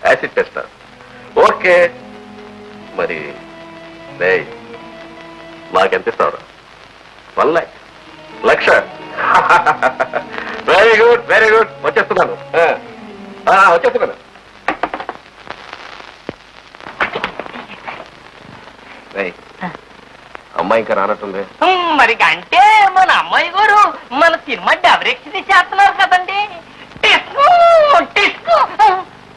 Acid test. Okay, మరి నాకెంత ఇస్తావు? 1 లక్ష. Very good, very good. వచ్చేస్తున్నాను. అమ్మాయి ఇంకా రానట్టుంది. మరి అంటే మన అమ్మాయి గారు మన సినిమా డైరెక్షన్ చేస్తున్నారు కదండి.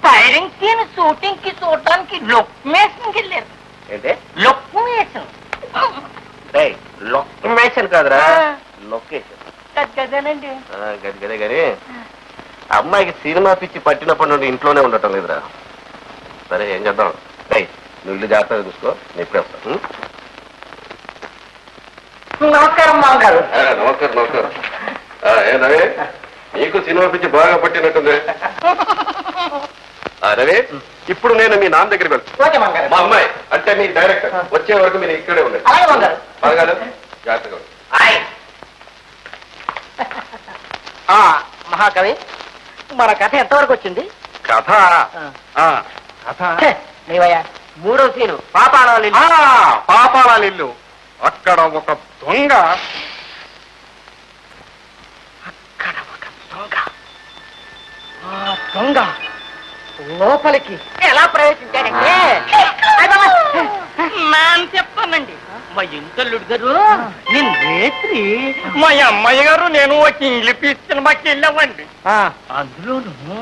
ఫైరింగ్ సీన్ షూటింగ్ కి చూడటానికి లొకేషన్ వెళ్ళారు. ఏంటే లొకేషన్? లొకేషన్ కాదురా, లొకేషన్. కదేనండి. గదే గాని అమ్మాయికి సినిమా పిచ్చి పట్టినప్పటి నుండి ఇంట్లోనే ఉండటం లేదురా. సరే ఏం చేద్దాం, నువ్వు ఇల్లు జాగ్రత్తగా చూసుకో, నేను ఇప్పుడే వస్తాను. నమస్కారం మామగారు. నమస్కారం నమస్కారం. రవి, నీకు సినిమా పిచ్చి బాగా పట్టినట్టుంది. రవి, ఇప్పుడు నేను మీ నాన్న దగ్గరికి వెళ్తాను. మా అమ్మాయి అంటే మీ డైరెక్టర్ వచ్చే వరకు మీరు ఇక్కడే ఉండండి. బాగా జాగ్రత్తగా. మహాకవి, మన కథ ఎంతవరకు వచ్చింది? కథ నీవయ్యా 3వ సీను పాపాళిల్లు. అక్కడ ఒక దొంగ దొంగ లోపలికి ఎలా ప్రవేశించాడంటే నేను చెప్తానండి. మా ఇంటల్లుడు గారు నేను రేత్రి మా అమ్మాయి గారు నేను ఒక ఇంగ్లీష్ పీస్ సినిమాకి వెళ్ళామండి. అందులోను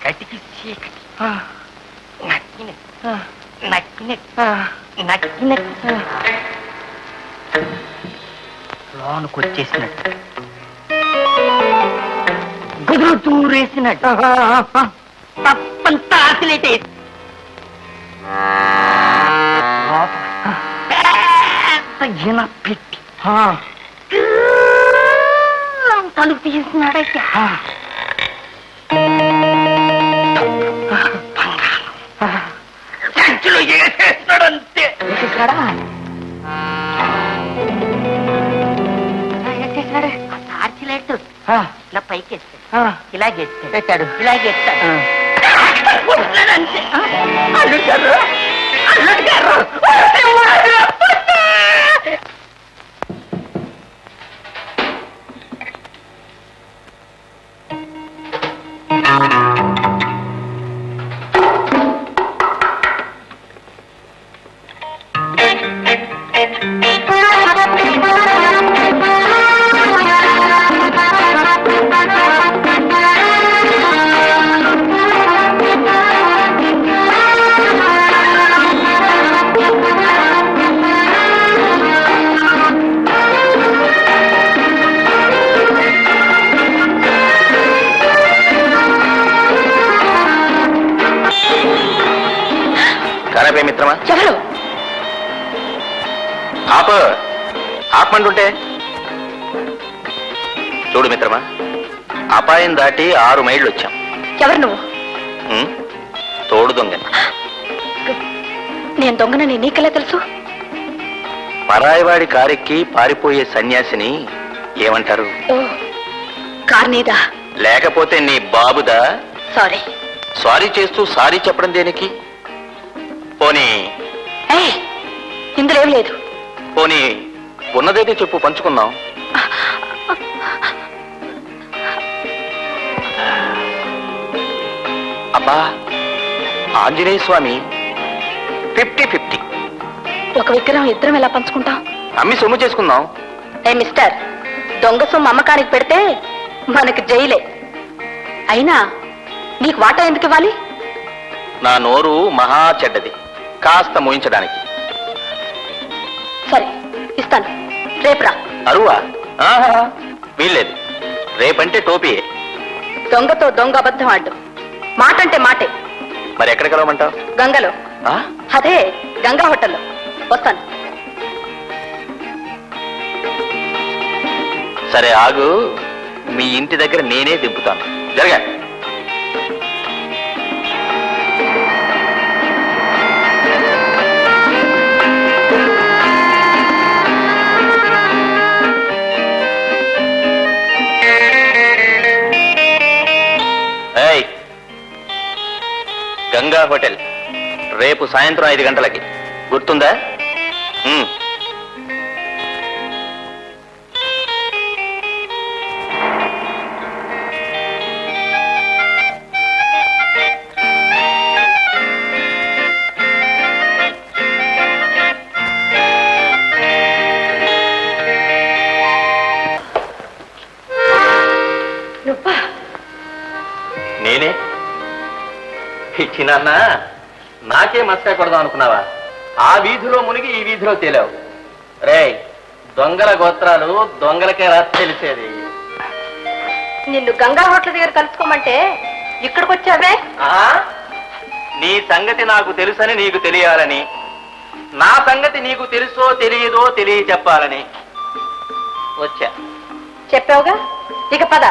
కటికి చీకటి నక్కినట్టు లోనుకు వచ్చేసినట్టు గుదురు దూరేసినట్టు తప్పంతా ఆసిలేటే పెట్టి తలుపు తీసినాడయ్యా. సంచులో వేసేస్తాడంతే. టార్చ్ లైట్ ఇలా పైకి వేస్తాడు, ఇలాగేస్తాడు, ఇలాగేస్తాడు. అల్లుడు గారు, అల్లుడు గారు, మిత్రమా ఎవరు ఆపమంటుంటే చూడు మిత్రమా, అపాయం దాటి 6 మైళ్ళు వచ్చాం. ఎవరు నువ్వు? తోడు దొంగ. నేను దొంగనని నీకెలా తెలుసు? పరాయివాడి కారెక్కి పారిపోయే సన్యాసిని ఏమంటారు? కార్ నీదా? లేకపోతే నీ బాబుదా? సారీ. సారీ చేస్తూ సారీ చెప్పడం దేనికి? పోనీ ఇందులో ఏం లేదు. పోనీ ఉన్నదైతే చెప్పు, పంచుకుందాం. అబ్బా ఆంజనేయ స్వామి 50-50. ఒక విగ్రహం ఇద్దరం ఎలా పంచుకుంటాం? అమ్మి సొమ్ము చేసుకుందాం. మిస్టర్, దొంగ సొమ్ము అమ్మకానికి పెడితే మనకి జైలే. అయినా నీకు వాటా ఎందుకు ఇవ్వాలి? నా నోరు మహా చెడ్డది, కాస్త మోయించడానికి. సరే ఇస్తాను, రేపురా. అరువా? వీల్లేదు, రేపంటే టోపీయే. దొంగతో దొంగ అబద్ధం ఆడు, మాటంటే మాటే. మరి ఎక్కడ కలవమంటావు? గంగలో. అదే గంగా హోటల్లో. వస్తాను. సరే ఆగు, మీ ఇంటి దగ్గర నేనే దింపుతాను. జరగా. గంగా హోటల్, రేపు సాయంత్రం 5 గంటలకి. గుర్తుందా? నేనే ఇచ్చినాన్న. నాకే మస్కా కొడదాం అనుకున్నావా? ఆ వీధిలో మునిగి ఈ వీధిలో తేలావు. రే, దొంగల గోత్రాలు దొంగలకే రా తెలిసేది. నిన్ను గంగా హోటల్ దగ్గర కలుసుకోమంటే ఇక్కడికి వచ్చావే? నీ సంగతి నాకు తెలుసని నీకు తెలియాలని, నా సంగతి నీకు తెలుసో తెలియదో తెలియ చెప్పాలని వచ్చా. చెప్పావుగా, ఇక పద.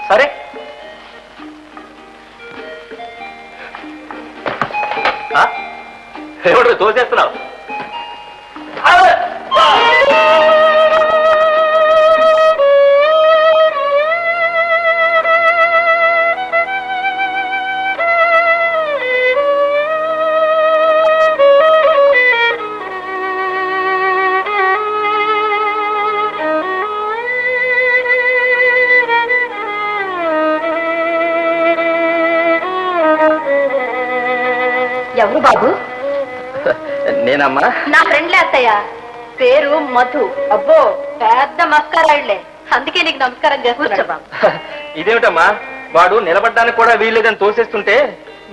సరే. ఎవరు తోసేస్తున్నావు? ఎవరు బాబు? నేనమ్మా. నా ఫ్రెండ్లే అత్తయ్య, పేరు మధు. అబ్బో, పెద్ద మస్కారాళ్లే, అందుకే నీకు నమస్కారం చేస్తున్నా బాబు. ఇదేమిటమ్మా, వాడు నిలబడ్డానికి కూడా వీల్లేదని తోసేస్తుంటే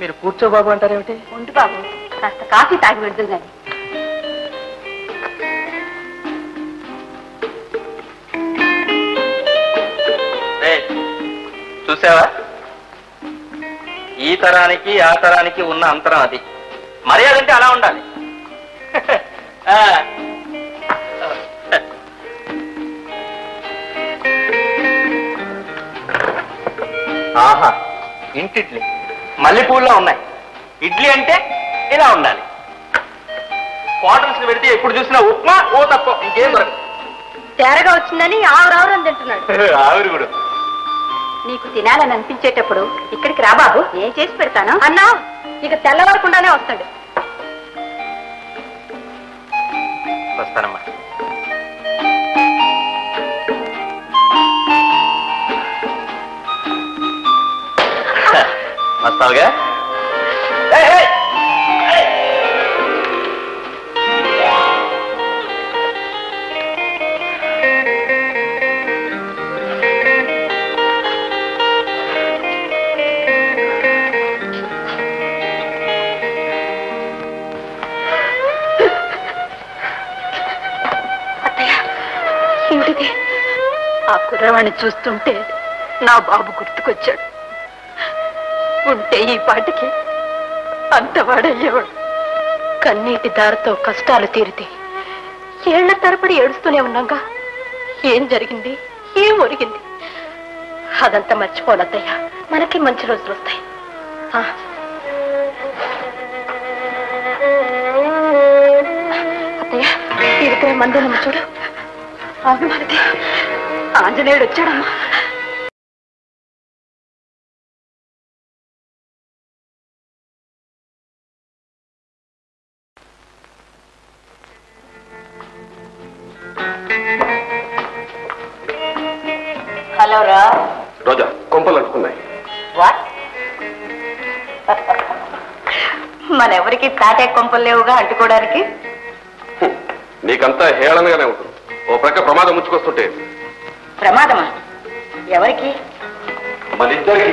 మీరు కూర్చో బాబు అంటారేమిటి? ఉండు బాబు, కాస్త కాఫీ తాగి పెడుతుంది కానీ. చూసావా, ఈ తరానికి ఆ తరానికి ఉన్న అంతరం అది. మర్యాద అంటే అలా ఉండాలి. ఆహా, ఇంటిడ్లీ మల్లెపూల్లో ఉన్నాయి. ఇడ్లీ అంటే ఇలా ఉండాలి. క్వార్టర్స్ పెడితే ఎప్పుడు చూసినా ఉప్మా ఓ తక్కువ, ఇంకేం దొరకదు. తేరగా వచ్చిందని ఆవురావురని తింటున్నాడు. ఆవిరి కూడా. నీకు తినాలని అనిపించేటప్పుడు ఇక్కడికి రా బాబు, ఏం చేసి పెడతాను అన్నా. ఇక తెల్లవారకుండానే వస్తాడు. వస్తానమ్మా. వస్తావుగా? ఆ కుర్రవాణ్ణి చూస్తుంటే నా బాబు గుర్తుకొచ్చాడు. ఉంటే ఈ పాటికి అంతవాడయ్యేవాడు. కన్నీటి దారితో కష్టాలు తీరితే ఏళ్ల తరబడి ఏడుస్తూనే ఉన్నాగా. ఏం జరిగింది, ఏం ఒరిగింది, అదంతా మర్చిపోనత్తయ్యా. మనకి మంచి రోజులు వస్తాయి. అత్తయ్య, ఈ విగ్రహం మందులమ్మ చూడు. అవును, మనది ఆంజనేయుడు వచ్చాడమ్మా. హలో రా. రోజా, కొంపలు అంటుకున్నాయి. వాట్? మనెవరికి తాటే కొంపలు లేవుగా అంటుకోవడానికి. నీకంతా హేళనగానే ఉంటుంది. ఓ ప్రక్క ప్రమాదం ముంచుకొస్తుంటే. ప్రమాదమా? ఎవరికి? మనిద్దరికి.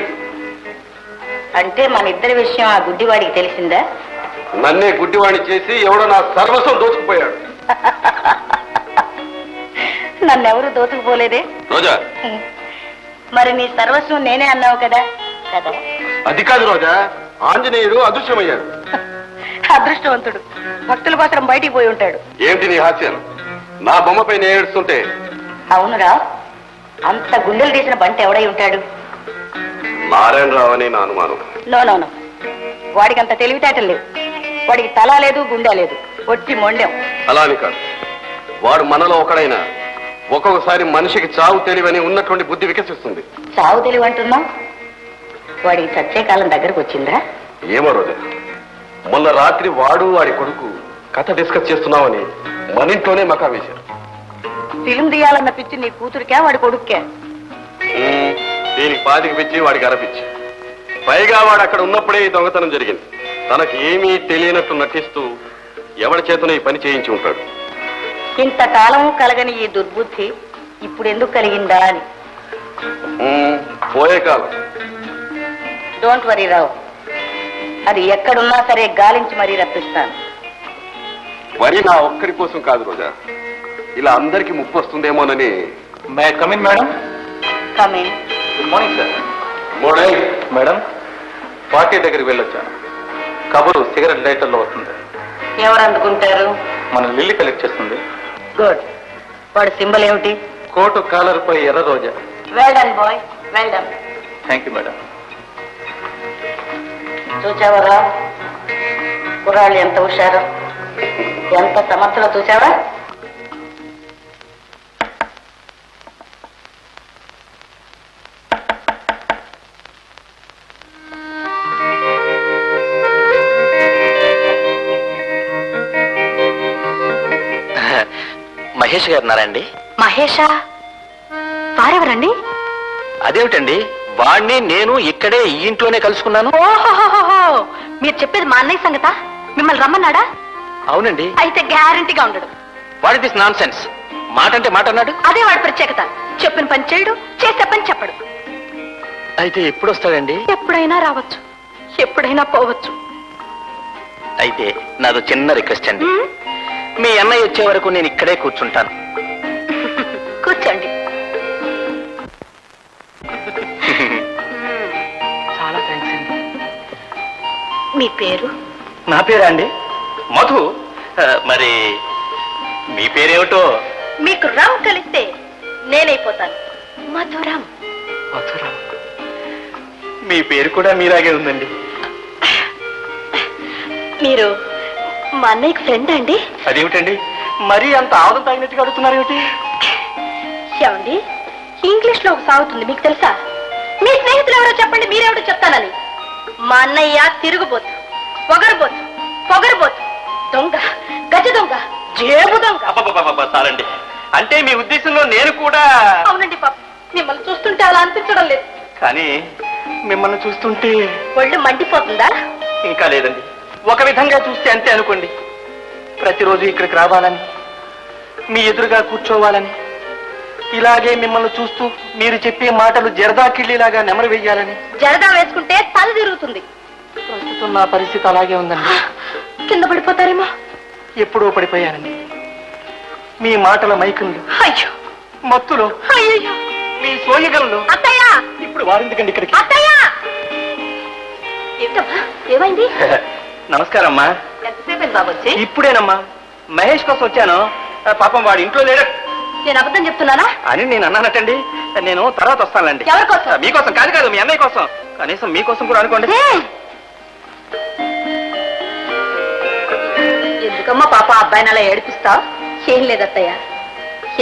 అంటే మన ఇద్దరి విషయం ఆ గుడ్డివాడికి తెలిసిందా? నన్నే గుడ్డివాణి చేసి ఎవడో నా సర్వస్వం దోచుకుపోయాడు. నన్నెవరు దోచుకుపోలేదే. రోజా, మరి నీ సర్వస్వం నేనే అన్నావు కదా. కదా, అది కాదు రోజా, ఆంజనేయుడు అదృశ్యమయ్యాడు. అదృష్టవంతుడు, భక్తుల కోసం బయటికి పోయి ఉంటాడు. ఏమిటి నీ హాస్యం? నా బొమ్మపై నేను ఏడుస్తుంటే. అవునురా, అంత గుండెలు తీసిన బంట ఎవడై ఉంటాడు? నారాయణరావు అని నా అనుమానం. నో, వాడికి అంత తెలివితేటలు లేవు. వాడికి తల లేదు, గుండె లేదు, ఒట్టి మొండెం. అలా అని కాదు, వాడు మనలో ఒకడైనా ఒక్కొక్కసారి మనిషికి చావు తెలివని ఉన్నటువంటి బుద్ధి వికసిస్తుంది. చావు తెలివి అంటున్నావు? వాడికి చచ్చే కాలం దగ్గరకు వచ్చిందా? ఏమో రోజా, మొన్న రాత్రి వాడు వాడి కొడుకు కథ డిస్కస్ చేస్తున్నామని మన ఇంట్లోనే మకా వేశారు. ఫిలిం తీయాలన్న పిచ్చి నీ కూతురికే వాడి కొడుక్కే? దీనికి పాతికి పిచ్చి వాడికి అరపిచ్చి. పైగా వాడు అక్కడ ఉన్నప్పుడే ఈ దొంగతనం జరిగింది. తనకి ఏమీ తెలియనట్టు నటిస్తూ ఎవరి చేతను ఈ పని చేయించి ఉంటాడు. ఇంతకాలము కలగని ఈ దుర్బుద్ధి ఇప్పుడు ఎందుకు కలిగిందా అని. పోయే కాలం. డోంట్ వరీ రావు, అది ఎక్కడున్నా సరే గాలించి మరీ రప్పిస్తాను. వరి నా ఒక్కడి కోసం కాదు రోజా, ఇలా అందరికి ముప్పు వస్తుందేమోనని. May come in madam? Come in. Good morning sir. Morning madam, party దగ్గరికి వెళ్ళొచ్చాను. కబురు సిగరెట్ లైటర్లో వస్తుంది. ఎవరు అందుకుంటారు? మన లిల్లీ కలెక్ట్ చేస్తుంది. గుడ్. వాడి సింబల్ ఏమిటి? కోటు కాలర్ పై ఎర్ర రోజా. Well done boy, well done. Thank you madam. చూచావరా కుర్రాళ్ళు ఎంత హుషారు, ఎంత సమర్థలో చూచావా? మహేష్ గారు ఉన్నారండి? మహేషా? వారెవరండి? అదేమిటండి, వాడిని నేను ఇక్కడే ఈ ఇంట్లోనే కలుసుకున్నాను. ఓహోహోహో, మీరు చెప్పేది మా అన్నయ్య సంగత? మిమ్మల్ని రమ్మన్నాడా? అవునండి. అయితే గ్యారంటీగా ఉండడు. What this non sense? మాట అంటే మాట అన్నాడు. అదే వాడి ప్రత్యేకత. చెప్పిన పని చేయడు, చేసే పని చెప్పడు. అయితే ఎప్పుడు వస్తాడండి? ఎప్పుడైనా రావచ్చు, ఎప్పుడైనా పోవచ్చు. అయితే నాదో చిన్న రిక్వెస్ట్ అండి. మీ అన్నయ్య వచ్చే వరకు నేను ఇక్కడే కూర్చుంటాను. కూర్చోండి. చాలా థ్యాంక్స్ అండి. మీ పేరు? నా పేరా అండి? మధు. మరి మీ పేరేమిటో? మీకు రామ్ కలిస్తే నేనైపోతాను. మధురం. మధురం. మీ పేరు కూడా మీలాగే ఉందండి. మీరు మా అన్నయ్యకి ఫ్రెండ్ అండి? అదేమిటండి, మరీ అంత ఆవదం తాగినట్టుగా అడుగుతున్నారు ఏమిటి? ఏమండి, ఇంగ్లీష్ లో ఒక సాగుతుంది, మీకు తెలుసా? మీ స్నేహితులు ఎవరో చెప్పండి, మీరెవరో చెప్తానని. మా అన్నయ్య తిరుగుబోతు, పొగరబోతు, పొగరబోతు, దొంగ, గజ దొంగ, జేబు దొంగ. చాలండి. అంటే మీ ఉద్దేశంలో నేను కూడా? అవునండి పాప, మిమ్మల్ని చూస్తుంటే అలా అనిపించడం లేదు. కానీ మిమ్మల్ని చూస్తుంటే ఒళ్ళు మండిపోతుందా? ఇంకా లేదండి, ఒక విధంగా చూస్తే అంతే అనుకోండి. ప్రతిరోజు ఇక్కడికి రావాలని, మీ ఎదురుగా కూర్చోవాలని, ఇలాగే మిమ్మల్ని చూస్తూ మీరు చెప్పే మాటలు జరదా కిళ్ళిలాగా నెమరు వెయ్యాలని. జరదా వేసుకుంటే తల తిరుగుతుంది. ప్రస్తుతం నా పరిస్థితి అలాగే ఉందండి. కింద పడిపోతారేమో. ఎప్పుడో పడిపోయానండి. మీ మాటల మైకంలో, అయ్యో మత్తులో, అయ్యో, మీ సోయగంలో. అత్తయ్య! ఇప్పుడు వారెందుకండి ఇక్కడికి? అత్తయ్య! ఏంటమ్మా, ఏమైంది? నమస్కారం అమ్మా. ఎంతసేపు బాబు వచ్చి? ఇప్పుడేనమ్మా, మహేష్ కోసం వచ్చాను. పాపం వాడు ఇంట్లో లేడు. నేను అబద్ధం చెప్తున్నానా అని నేను అన్నానటండి. నేను తర్వాత వస్తానులేండి. ఎవరి కోసం? మీకోసం కాదు కాదు, మీ అన్నయ్య కోసం. కనీసం మీకోసం కూడా అనుకోండి. ఎందుకమ్మా పాప అబ్బాయిని అలా ఏడిపిస్తావు? ఏం లేదత్తయ్య,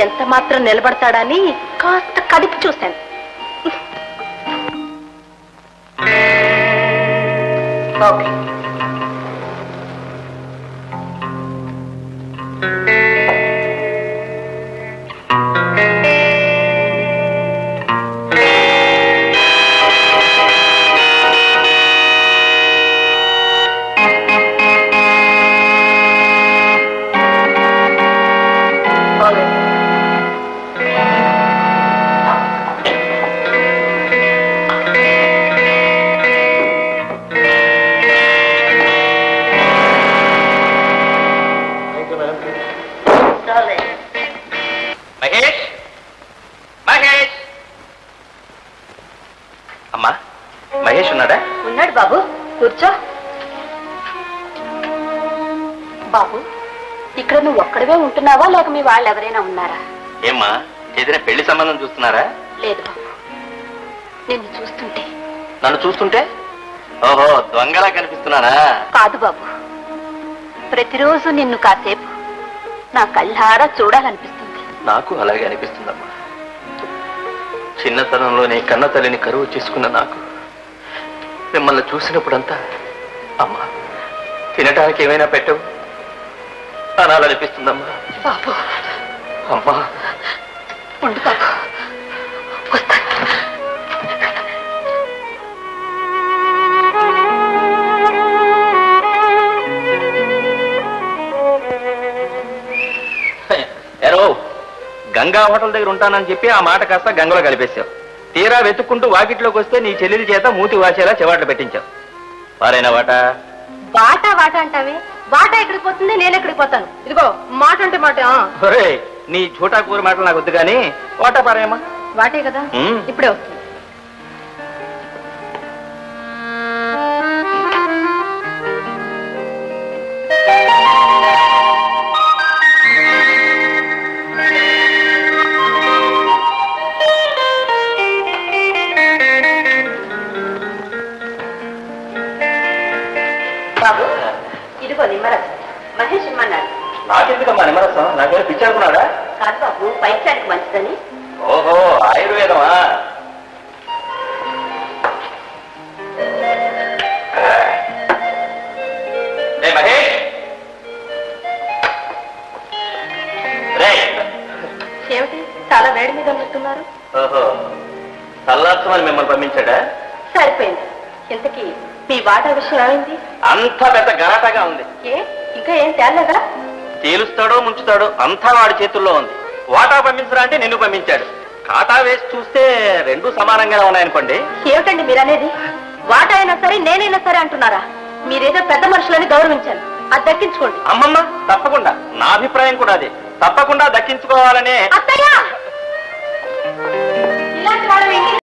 ఎంత మాత్రం నిలబడతాడని కాస్త కదిపి చూశాను. ఓకే. మహేష్, మహేష్. అమ్మా, మహేష్ ఉన్నాడా? ఉన్నాడు బాబు, కూర్చో. బాబు, ఇక్కడ నువ్వు ఒక్కడవే ఉంటున్నావా లేక మీ వాళ్ళు ఎవరైనా ఉన్నారా? ఏమ్మా, ఏదైనా పెళ్లి సంబంధం చూస్తున్నారా? లేదు బాబు, నిన్ను చూస్తుంటే. నన్ను చూస్తుంటే? ఓహో, దొంగలా కనిపిస్తున్నానా? కాదు బాబు, ప్రతిరోజు నిన్ను కాసేపు నా కళ్ళారా చూడాలనిపిస్తుంది. నాకు అలాగే అనిపిస్తుందమ్మా. చిన్నతనంలోనే కన్న తల్లిని కరువు చేసుకున్న నాకు మిమ్మల్ని చూసినప్పుడంతా అమ్మా తినటానికి ఏమైనా పెట్టవు అనాలనిపిస్తుందమ్మా. బాబు అమ్మా ఉండు బాబు, వస్తాను. ఎరో గంగా హోటల్ దగ్గర ఉంటానని చెప్పి ఆ మాట కాస్త గంగలో కలిపేశావు. తీరా వెతుక్కుంటూ వాకిట్లోకి వస్తే నీ చెల్లెలి చేత మూతి వాచేలా చెవాట్లు పెట్టించావు. వారైనా వాట వాటా వాటా అంటావే, వాటా ఎక్కడికి పోతుంది, నేను ఎక్కడికి పోతాను? ఇదిగో మాట అంటే మాట. ఒరే నీ చోటా కూర మాటలు నాకు వద్దు కానీ వాటా పారేయమ్మా. వాటే కదా, ఇప్పుడే వస్తుంది. బాబు ఇదిగో నిమ్మరసం, మహేష్ ఇమ్మన్నాడు. నాకెందుకమ్మా నిమ్మరసం? నాకేమైనా పిచ్చాడుకున్నాడా? కాదు బాబు, పైచానికి మంచిదని. ఓహో ఆయుర్వేదమా? మహేష్ ఏమిటి చాలా వేడి మీద ఉన్నట్టున్నారు? ఓహో చల్లార్చమని మిమ్మల్ని పంపించాడా? సరిపోయింది. ఇంతకీ మీ వాటా విషయం ఏమైంది? అంతా పెద్ద గరాటగా ఉంది. ఏ ఇంకా ఏం తేలేదా? తేలుస్తాడో ముంచుతాడో అంతా వాడి చేతుల్లో ఉంది. వాటా పంపించరా అంటే నిన్ను పంపించాడు. కాటా వేసి చూస్తే రెండు సమానంగానే ఉన్నాయనుకోండి. ఏమిటండి మీరనేది? వాటా అయినా సరే నేనైనా సరే అంటున్నారా? మీరేదో పెద్ద మనుషులని గౌరవించాను, అది దక్కించుకోండి. అమ్మమ్మ తప్పకుండా, నా అభిప్రాయం కూడా అదే. తప్పకుండా దక్కించుకోవాలనే. అత్తయ్య